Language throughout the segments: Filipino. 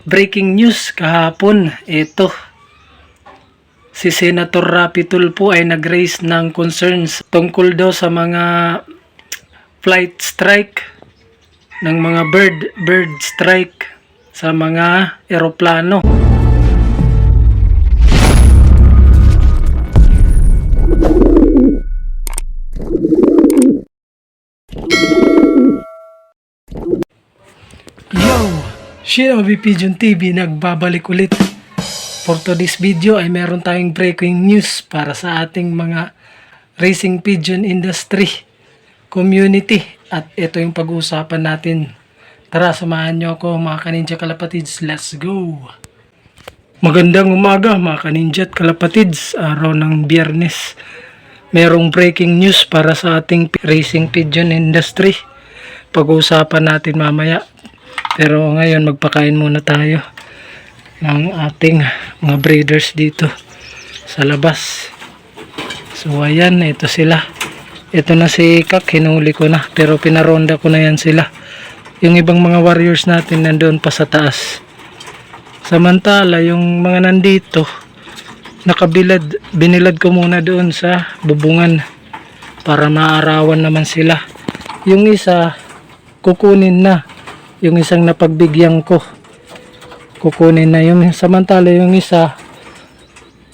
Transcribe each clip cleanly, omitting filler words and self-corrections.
Breaking news kahapon, ito. Si Senator Rapi Tulfo ay nag-raise ng concerns tungkol daw sa mga flight strike ng mga bird strike sa mga eroplano. Yo! Shinobi Pigeon TV nagbabalik ulit. For today's video ay meron tayong breaking news para sa ating mga racing pigeon industry community. At ito yung pag-uusapan natin. Tara, samahan nyo ako mga kaninja kalapatids. Let's go! Magandang umaga mga kaninja at kalapatids. Araw ng Biyernes. Merong breaking news para sa ating racing pigeon industry. Pag-uusapan natin mamaya. Pero ngayon magpakain muna tayo ng ating mga breeders dito sa labas. So ayan, ito sila. Ito na si Kak, hinuli ko na. Pero pinaronda ko na yan sila. Yung ibang mga warriors natin nandoon pa sa taas. Samantala yung mga nandito nakabilad, binilad ko muna doon sa bubungan para maarawan naman sila. Yung isa kukunin na, yung isang napagbigyan ko kukunin na, yung samantala yung isa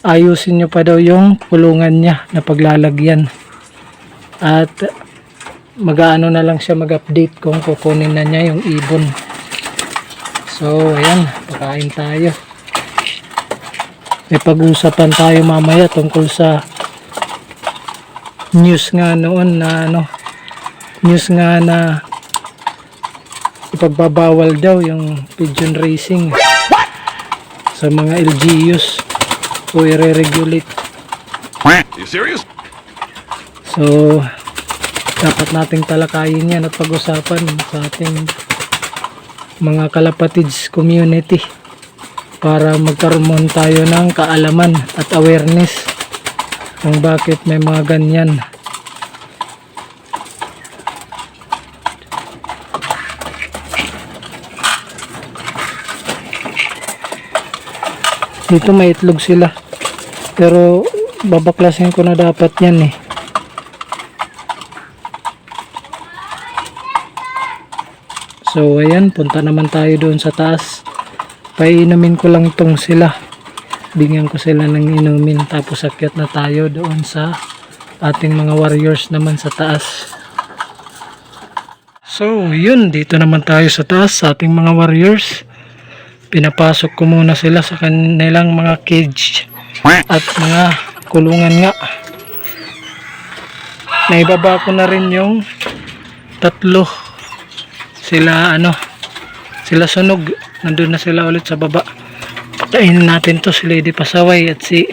ayusin nyo pa daw yung kulungan niya na paglalagyan at mag-aano na lang siya, mag-update kung kukunin na niya yung ibon. So ayan, pakain tayo. May pag-usapan tayo mamaya tungkol sa news nga noon na news nga na ipagbabawal daw yung pigeon racing sa mga LGUs o i-regulate. You serious? So dapat nating talakayin yan at pag-usapan sa ating mga kalapatids community para magkaroon tayo ng kaalaman at awareness kung bakit may mga ganyan. Dito may itlog sila. Pero babaklasin ko na dapat yan eh. So ayan, punta naman tayo doon sa taas. Painumin ko lang tong sila. Bigyan ko sila ng inumin. Tapos akyat na tayo doon sa ating mga warriors naman sa taas. So yun, dito naman tayo sa taas sa ating mga warriors. Pinapasok ko muna sila sa kanilang mga cage at mga kulungan nga. Naibaba ko na rin yung tatlo. Sila sila sunog. Nandun na sila ulit sa baba. Patayin natin to si Lady Pasaway at si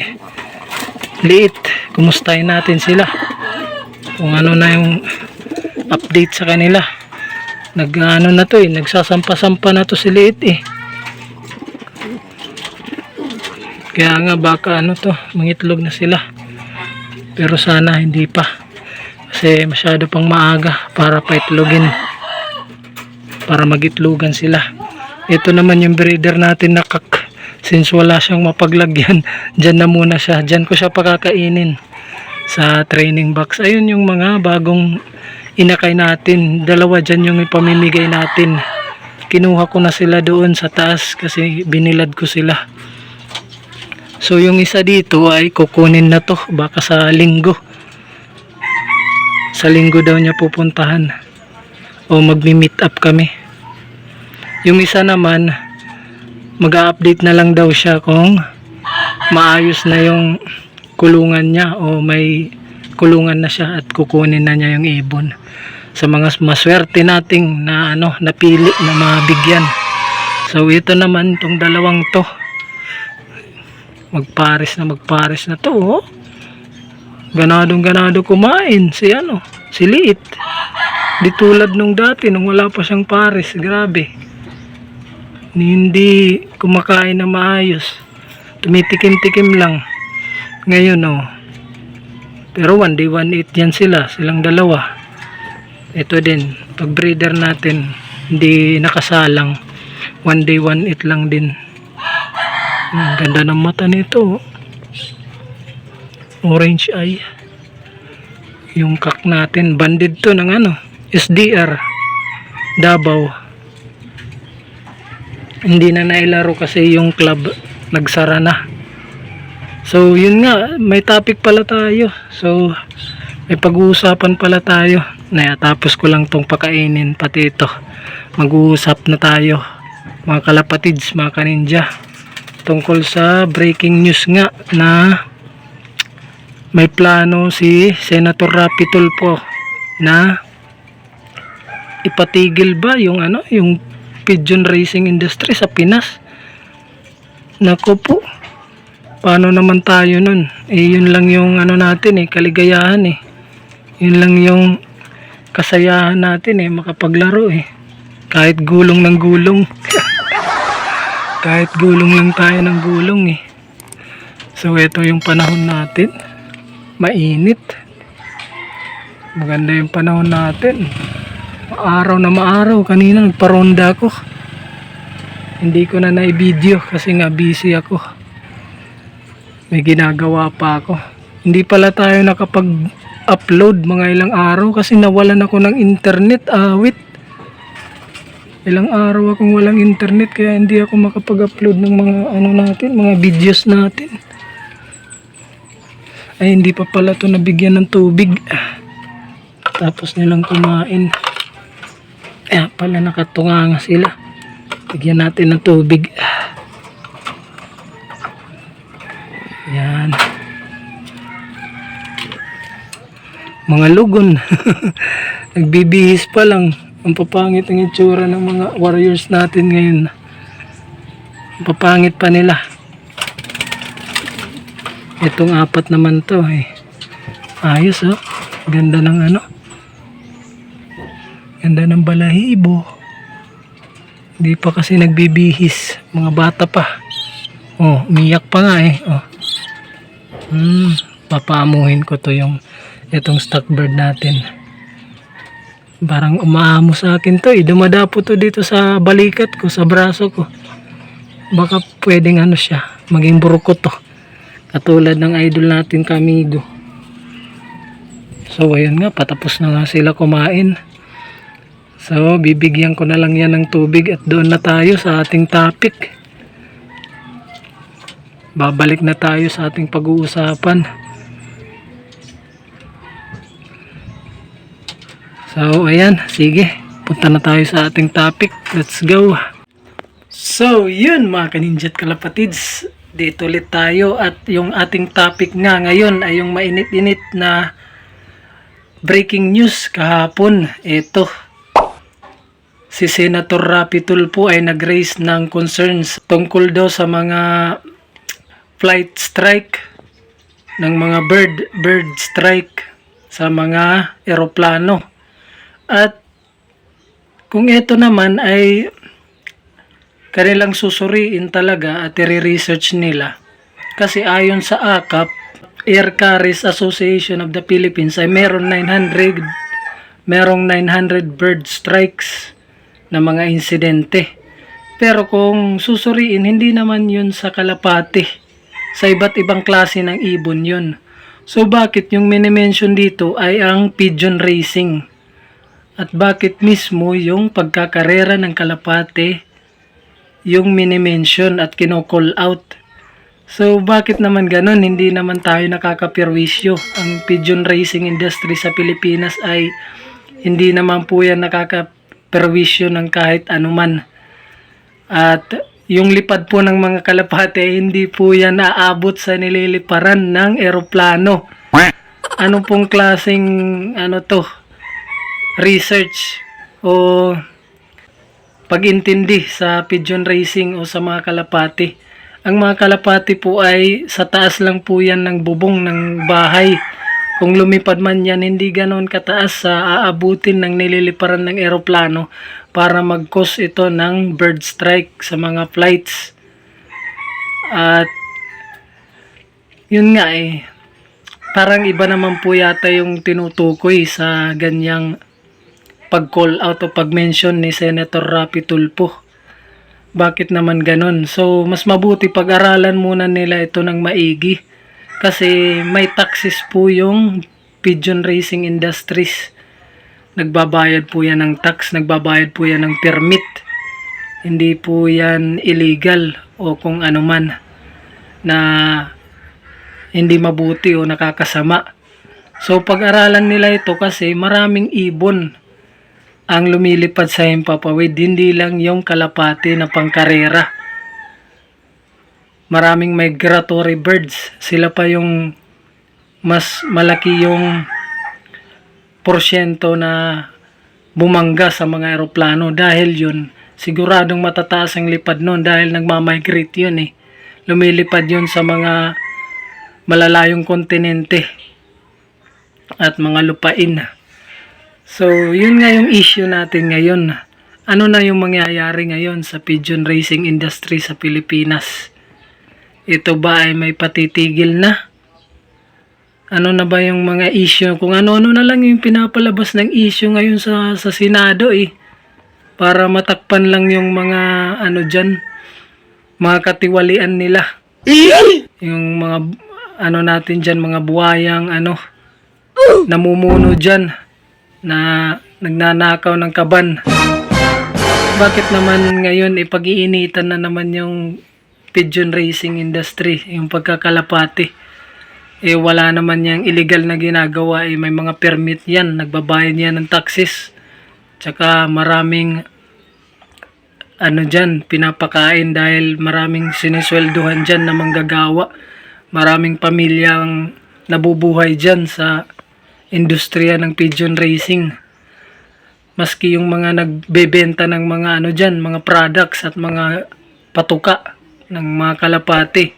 Liit. Kumustahin natin sila. Kung ano na yung update sa kanila. Na to eh. Nagsasampa-sampa na to si Liit eh. Kaya nga baka mangitlog na sila. Pero sana hindi pa. Kasi masyado pang maaga para paitlogin. Para magitlogan sila. Ito naman yung breeder natin na Kak. Since wala siyang mapaglagyan, dyan na muna siya. Dyan ko siya pakakainin sa training box. Ayun yung mga bagong inakay natin. Dalawa dyan yung ipamimigay natin. Kinuha ko na sila doon sa taas kasi binilad ko sila. So yung isa dito ay kukunin na to baka sa linggo. Sa linggo daw niya pupuntahan o magmi-meet up kami. Yung isa naman mag-a-update na lang daw siya kung maayos na yung kulungan niya o may kulungan na siya at kukunin na niya yung ibon. Sa mga maswerte nating na napili na mabigyan. So ito naman tong dalawang to. Magpares na to oh. Ganado kumain si si Liit. Di tulad nung dati nung wala pa siyang pares, grabe. Hindi kumakain na maayos. Tumitikim-tikim lang. Ngayon Pero one day one eat yan silang dalawa. Ito din, pag breeder natin hindi nakasalang. One day, one eat lang din. Ang ganda ng mata nito. Orange eye. Yung kak natin. Banded to ng ano. SDR. Davao. Hindi na nailaro kasi yung club. Nagsara na. So yun nga. May topic pala tayo. So may pag-uusapan pala tayo. Tapos ko lang tong pakainin. Pati ito. Mag-uusap na tayo. Mga kalapatids, mga kaninja. Tungkol sa breaking news nga na may plano si Senator Rapi Tulfo na ipatigil ba yung yung pigeon racing industry sa Pinas. Nako po, paano naman tayo nun? Yun lang yung natin kaligayahan yun lang yung kasayahan natin makapaglaro kahit gulong ng gulong. Kahit gulong lang tayo ng gulong So ito yung panahon natin. Mainit. Maganda yung panahon natin. Maaraw na maaraw. Kanina nagparonda ako. Hindi ko na na-video kasi nga busy ako. May ginagawa pa ako. Hindi pala tayo nakapag-upload mga ilang araw kasi nawalan ako ng internet. Ilang araw akong walang internet kaya hindi ako makapag-upload ng mga natin, mga videos natin. Ay hindi pa pala to nabigyan ng tubig. Tapos nilang kumain. Pala nakatunganga sila. Bigyan natin ng tubig. Yan. Mga lugon. Nagbibihis pa lang. Ang papangit ang itsura ng mga warriors natin ngayon. Ang papangit pa nila. Itong apat naman to ayos ganda ng ganda ng balahibo. Hindi pa kasi nagbibihis. Mga bata pa. Umiyak pa nga papamuhin ko to itong stock bird natin. Parang umaamo sa akin to dumadapo to dito sa balikat ko, sa braso ko. Baka pwedeng siya maging burukot to, katulad ng idol natin Kamigo. So ayun nga, patapos na nga sila kumain. So bibigyan ko na lang yan ng tubig at doon na tayo sa ating topic. Babalik na tayo sa ating pag-uusapan. So, ayan. Sige. Punta na tayo sa ating topic. Let's go. So, yun mga kaninja at kalapatids. Dito ulit tayo at yung ating topic nga ngayon ay yung mainit-init na breaking news kahapon. Ito. Si Senator Rapi Tulfo ay nag-raise ng concerns tungkol daw sa mga flight strike ng mga bird strike sa mga eroplano. At kung ito naman ay kanilang susuriin talaga at i-research nila. Kasi ayon sa ACAP, Air Carriers Association of the Philippines ay merong 900 bird strikes na mga insidente. Pero kung susuriin, hindi naman yun sa kalapati. Sa iba't ibang klase ng ibon yun. So bakit yung minimension dito ay ang pigeon racing? At bakit mismo yung pagkakarera ng kalapate yung minimension at kino-call out? So bakit naman ganun? Hindi naman tayo nakakapirwisyo. Ang pigeon racing industry sa Pilipinas ay hindi naman po yan nakakapirwisyo ng kahit anuman. At yung lipad po ng mga kalapate, hindi po yan naabot sa nililiparan ng eroplano. Ano pong klaseng research o pag-intindi sa pigeon racing o sa mga kalapati? Ang mga kalapati po ay sa taas lang po yan ng bubong ng bahay. Kung lumipad man yan, hindi ganon kataas sa aabutin ng nililiparan ng eroplano para mag-cause ito ng bird strike sa mga flights. At yun nga parang iba naman po yata yung tinutukoy sa ganyang pag-call out o pag-mention ni Senator Rapi Tulfo. Bakit naman ganun? So, mas mabuti pag-aralan muna nila ito ng maigi. Kasi may taxes po yung pigeon racing industries. Nagbabayad po yan ng tax, nagbabayad po yan ng permit. Hindi po yan illegal o kung ano man na hindi mabuti o nakakasama. So pag-aralan nila ito kasi maraming ibon ang lumilipad sa himpapawid, hindi lang yung kalapati na pangkarera. Maraming migratory birds, sila pa yung mas malaki yung porsyento na bumangga sa mga eroplano dahil yun siguradong matataas ang lipad nun dahil nagmamigrate yun eh. Lumilipad yun sa mga malalayong kontinente at mga lupain. So, yun nga yung issue natin ngayon. Ano na yung mangyayari ngayon sa pigeon racing industry sa Pilipinas? Ito ba ay may patitigil na? Ano na ba yung mga issue? Kung ano-ano na lang yung pinapalabas ng issue ngayon sa Senado eh. Para matakpan lang yung mga ano dyan, mga katiwalian nila. Yung mga ano natin dyan, mga buhayang ano, namumuno dyan na nagnanakaw ng kaban. Bakit naman ngayon ipag-iinitan na naman yung pigeon racing industry, yung pagkakalapati? Eh wala naman yung illegal na ginagawa, eh may mga permit yan, nagbabayad yan ng taxes. Tsaka maraming ano dyan, pinapakain dahil maraming siniswelduhan dyan na manggagawa. Maraming pamilyang nabubuhay dyan sa industriya ng pigeon racing. Maski yung mga nagbebenta ng mga ano dyan, mga products at mga patuka ng mga kalapati,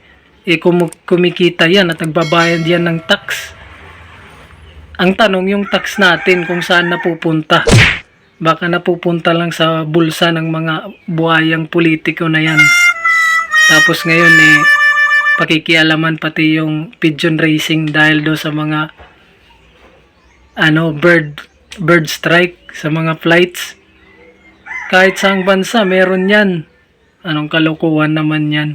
eh kumikita yan at nagbabayad yan ng tax. Ang tanong, yung tax natin kung saan napupunta? Baka napupunta lang sa bulsa ng mga buhayang politiko na yan. Tapos ngayon eh pakikialaman pati yung pigeon racing dahil do sa mga ano bird strike sa mga flights. Kahit saang bansa meron yan. Anong kalokohan naman yan?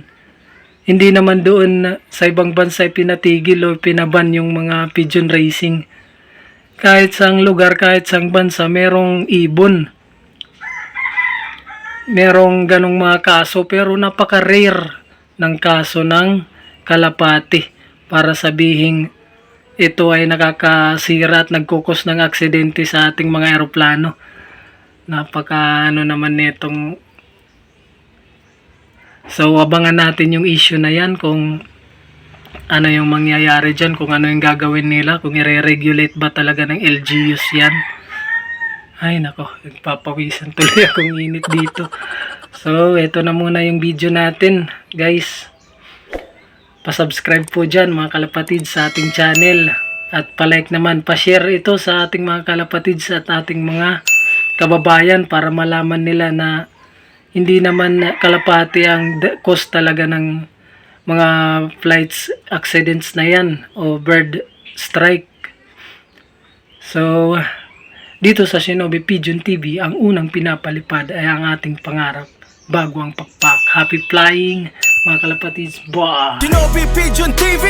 Hindi naman doon sa ibang bansa pinatigil o pinaban yung mga pigeon racing. Kahit saang lugar, kahit saang bansa, merong ibon. Merong ganong mga kaso, pero napaka-rare ng kaso ng kalapati para sabihin ito ay nakakasira at nagkukos ng aksidente sa ating mga eroplano. Napaka ano naman nitong. So abangan natin yung issue na yan, kung ano yung mangyayari dyan, kung ano yung gagawin nila, kung i-regulate ba talaga ng LGUs yan. Ay nako, nagpapawisan tuloy akong init dito. So ito na muna yung video natin guys. Pa-subscribe po dyan mga kalapatids sa ating channel. At pa-like naman, pa-share ito sa ating mga kalapatids at ating mga kababayan para malaman nila na hindi naman kalapati ang cause talaga ng mga flights accidents na yan o bird strike. So, dito sa Shinobi Pigeon TV, ang unang pinapalipad ay ang ating pangarap bago ang pakpak. Happy flying mga kalapatids. Bye! Shinobi Pigeon TV!